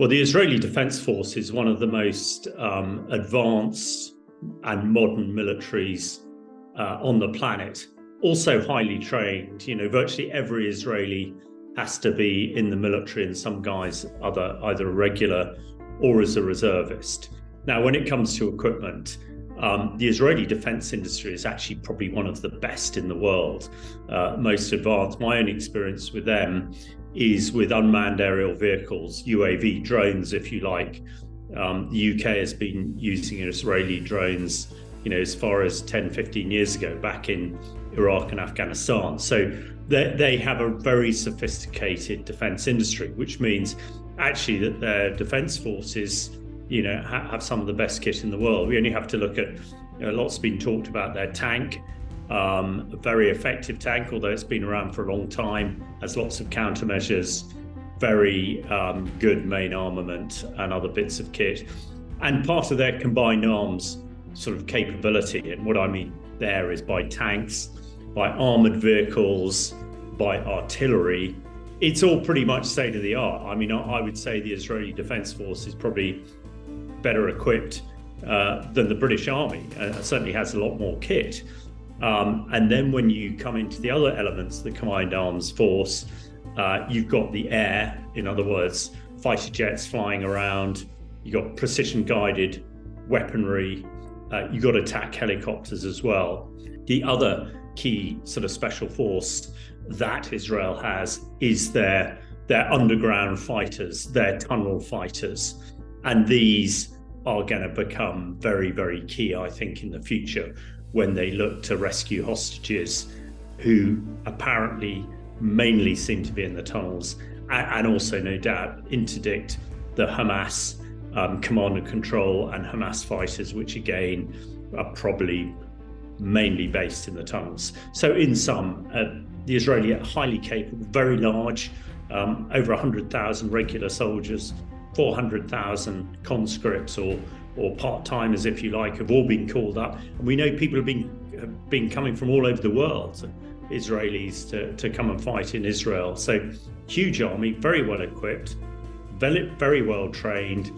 Well, the Israeli Defense Force is one of the most advanced and modern militaries on the planet. Also highly trained. Virtually every Israeli has to be in the military, and some guys either a regular or as a reservist. Now, when it comes to equipment, the Israeli defense industry is actually probably one of the best in the world, most advanced. My own experience with them is with unmanned aerial vehicles, UAV drones, if you like. The UK has been using Israeli drones, as far as 10, 15 years ago, back in Iraq and Afghanistan. So they have a very sophisticated defense industry, which means actually that their defense forces, have some of the best kit in the world. We only have to look at, lots been talked about their tank, a very effective tank, although it's been around for a long time, has lots of countermeasures, very good main armament and other bits of kit. And part of their combined arms sort of capability, and what I mean there is by tanks, by armoured vehicles, by artillery, it's all pretty much state of the art. I mean, I would say the Israeli Defence Force is probably better equipped than the British Army, and certainly has a lot more kit. And then when you come into the other elements of the combined arms force, you've got the air, in other words, fighter jets flying around, you've got precision guided weaponry, you've got attack helicopters as well. The other key sort of special force that Israel has is their underground fighters, their tunnel fighters. And these are going to become very, very key, I think, in the future when they look to rescue hostages who apparently mainly seem to be in the tunnels, and also no doubt interdict the Hamas command and control and Hamas fighters, which again are probably mainly based in the tunnels. So in sum, the Israeli are highly capable, very large, over 100,000 regular soldiers, 400,000 conscripts or part-timers, if you like, have all been called up. And we know people have been coming from all over the world, Israelis, to come and fight in Israel. So huge army, very well equipped, very well trained.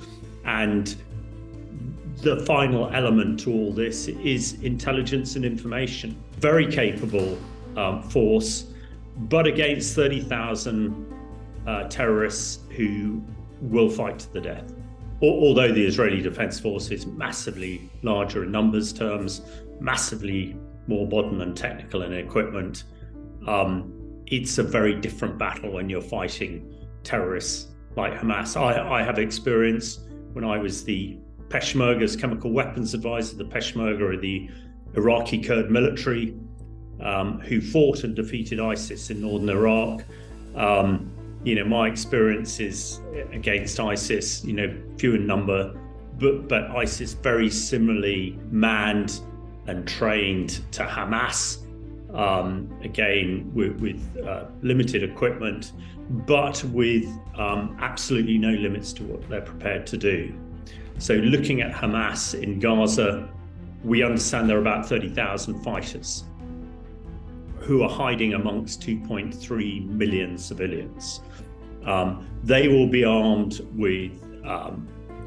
And the final element to all this is intelligence and information. Very capable force, but against 30,000 terrorists who will fight to the death. Although the Israeli Defense Force is massively larger in numbers terms, massively more modern and technical in equipment, it's a very different battle when you're fighting terrorists like Hamas. I have experience when I was the Peshmerga's chemical weapons advisor. The Peshmerga are the Iraqi Kurd military who fought and defeated ISIS in northern Iraq. My experiences against ISIS, few in number, but ISIS very similarly manned and trained to Hamas, again with limited equipment, but with absolutely no limits to what they're prepared to do. So looking at Hamas in Gaza, we understand there are about 30,000 fighters who are hiding amongst 2.3 million civilians. They will be armed with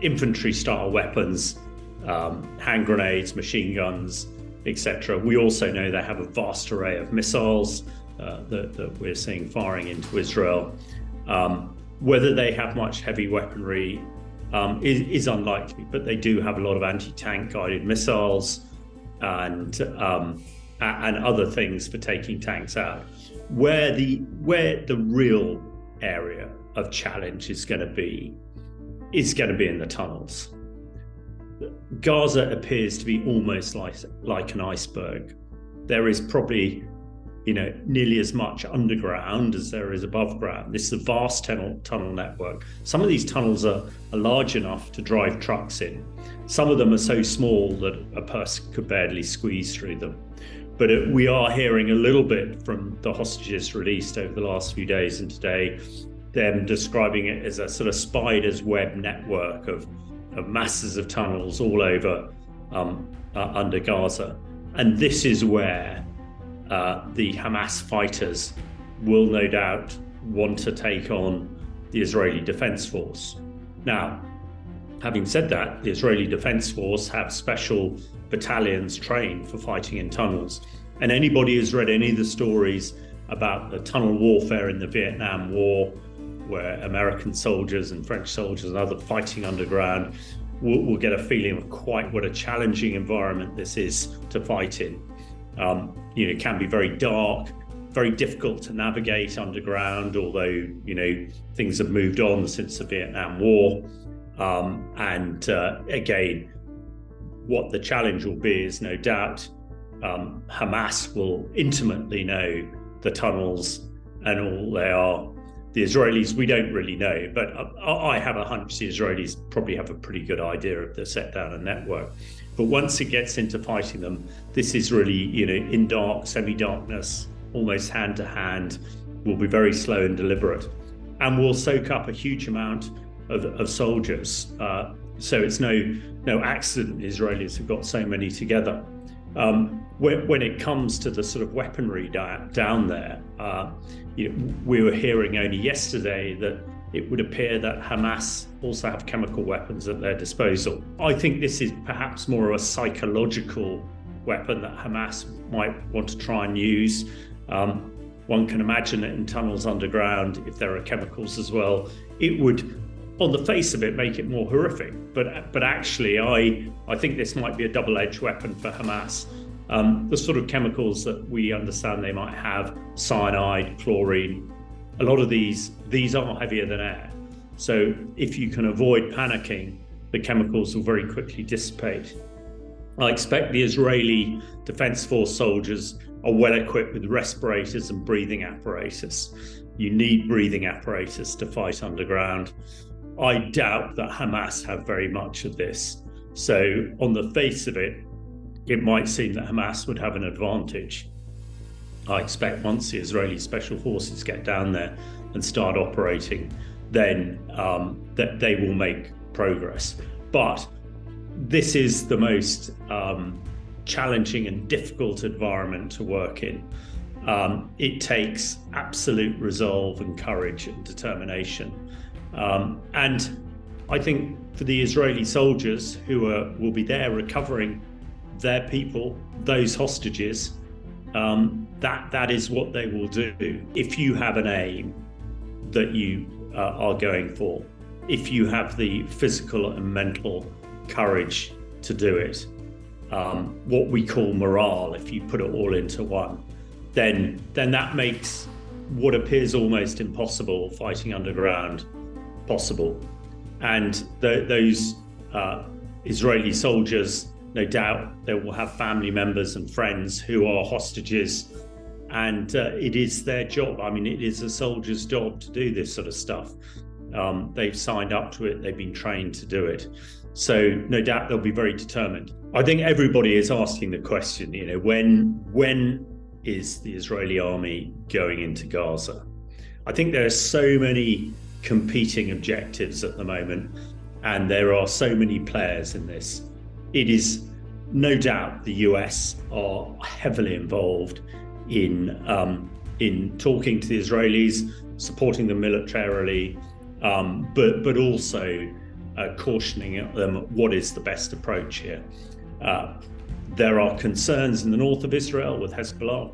infantry-style weapons, hand grenades, machine guns, etc. We also know they have a vast array of missiles that we're seeing firing into Israel. Whether they have much heavy weaponry is unlikely, but they do have a lot of anti-tank guided missiles and other things for taking tanks out. Where the real area of challenge is going to be in the tunnels. Gaza appears to be almost like an iceberg. There is probably nearly as much underground as there is above ground. This is a vast tunnel network. Some of these tunnels are large enough to drive trucks in. Some of them are so small that a person could barely squeeze through them. But we are hearing a little bit from the hostages released over the last few days and today, them describing it as a sort of spider's web network of masses of tunnels all over under Gaza. And this is where the Hamas fighters will no doubt want to take on the Israeli Defense Force. Now, having said that, the Israeli Defense Force have special battalions trained for fighting in tunnels. And anybody who's read any of the stories about the tunnel warfare in the Vietnam War, where American soldiers and French soldiers and other fighting underground, will get a feeling of quite what a challenging environment this is to fight in. It can be very dark, very difficult to navigate underground, although, things have moved on since the Vietnam War. Again, what the challenge will be is no doubt Hamas will intimately know the tunnels and all they are. The Israelis, we don't really know, but I have a hunch the Israelis probably have a pretty good idea of the set down and network. But once it gets into fighting them, this is really, in dark, semi-darkness, almost hand to hand, will be very slow and deliberate, and will soak up a huge amount of soldiers. So it's no accident the Israelis have got so many together. When it comes to the sort of weaponry down there, we were hearing only yesterday that it would appear that Hamas also have chemical weapons at their disposal. I think this is perhaps more of a psychological weapon that Hamas might want to try and use. One can imagine it in tunnels underground, if there are chemicals as well. It would, on the face of it, make it more horrific. But actually, I think this might be a double-edged weapon for Hamas. The sort of chemicals that we understand they might have, cyanide, chlorine, a lot of these are heavier than air. So if you can avoid panicking, the chemicals will very quickly dissipate. I expect the Israeli Defense Force soldiers are well equipped with respirators and breathing apparatus. You need breathing apparatus to fight underground. I doubt that Hamas have very much of this. So on the face of it, it might seem that Hamas would have an advantage. I expect once the Israeli Special Forces get down there and start operating, then that they will make progress. But this is the most challenging and difficult environment to work in. It takes absolute resolve and courage and determination. And I think for the Israeli soldiers who will be there recovering their people, those hostages, that is what they will do. If you have an aim that you are going for, if you have the physical and mental courage to do it, what we call morale, if you put it all into one, then that makes what appears almost impossible, fighting underground, possible. And those Israeli soldiers, no doubt they will have family members and friends who are hostages, and it is their job. I mean, it is a soldier's job to do this sort of stuff. They've signed up to it, they've been trained to do it. So no doubt they'll be very determined. I think everybody is asking the question, when is the Israeli army going into Gaza? I think there are so many competing objectives at the moment, and there are so many players in this. It is no doubt the US are heavily involved in talking to the Israelis, supporting them militarily, but also cautioning them what is the best approach here. There are concerns in the north of Israel with Hezbollah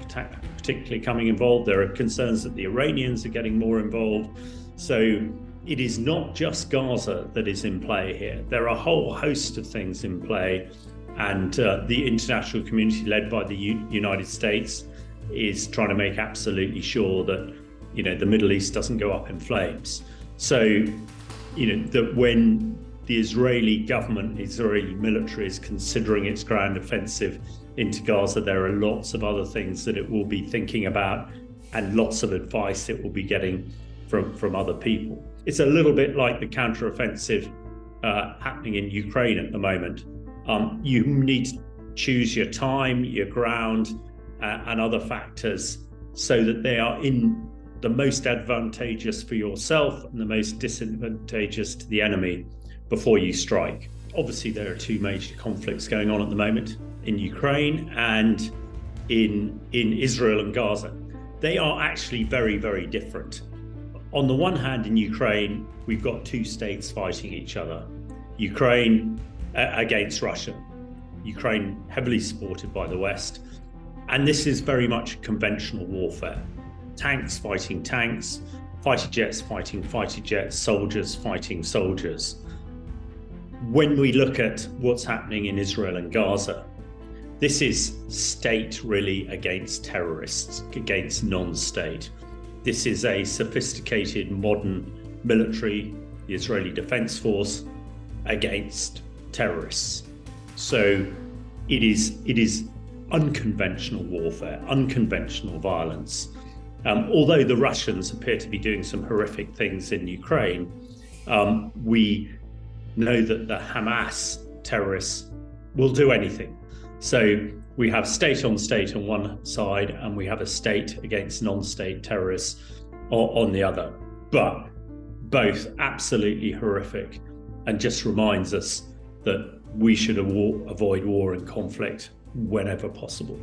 particularly coming involved. There are concerns that the Iranians are getting more involved. So it is not just Gaza that is in play here. There are a whole host of things in play, and the international community, led by the United States, is trying to make absolutely sure that the Middle East doesn't go up in flames. So that when the Israeli government, Israeli military is considering its ground offensive into Gaza, there are lots of other things that it will be thinking about and lots of advice it will be getting from other people. It's a little bit like the counteroffensive happening in Ukraine at the moment. You need to choose your time, your ground, and other factors so that they are in the most advantageous for yourself and the most disadvantageous to the enemy before you strike. Obviously, there are two major conflicts going on at the moment in Ukraine and in Israel and Gaza. They are actually very, very different. On the one hand, in Ukraine, we've got two states fighting each other. Ukraine against Russia. Ukraine heavily supported by the West. And this is very much conventional warfare. Tanks fighting tanks, fighter jets fighting fighter jets, soldiers fighting soldiers. When we look at what's happening in Israel and Gaza, this is state really against terrorists, against non-state. This is a sophisticated modern military, the Israeli Defense Force, against terrorists. So it is unconventional warfare, unconventional violence. Although the Russians appear to be doing some horrific things in Ukraine, we know that the Hamas terrorists will do anything. So we have state on one side, and we have a state against non-state terrorists on the other. But both absolutely horrific, and just reminds us that we should avoid war and conflict whenever possible.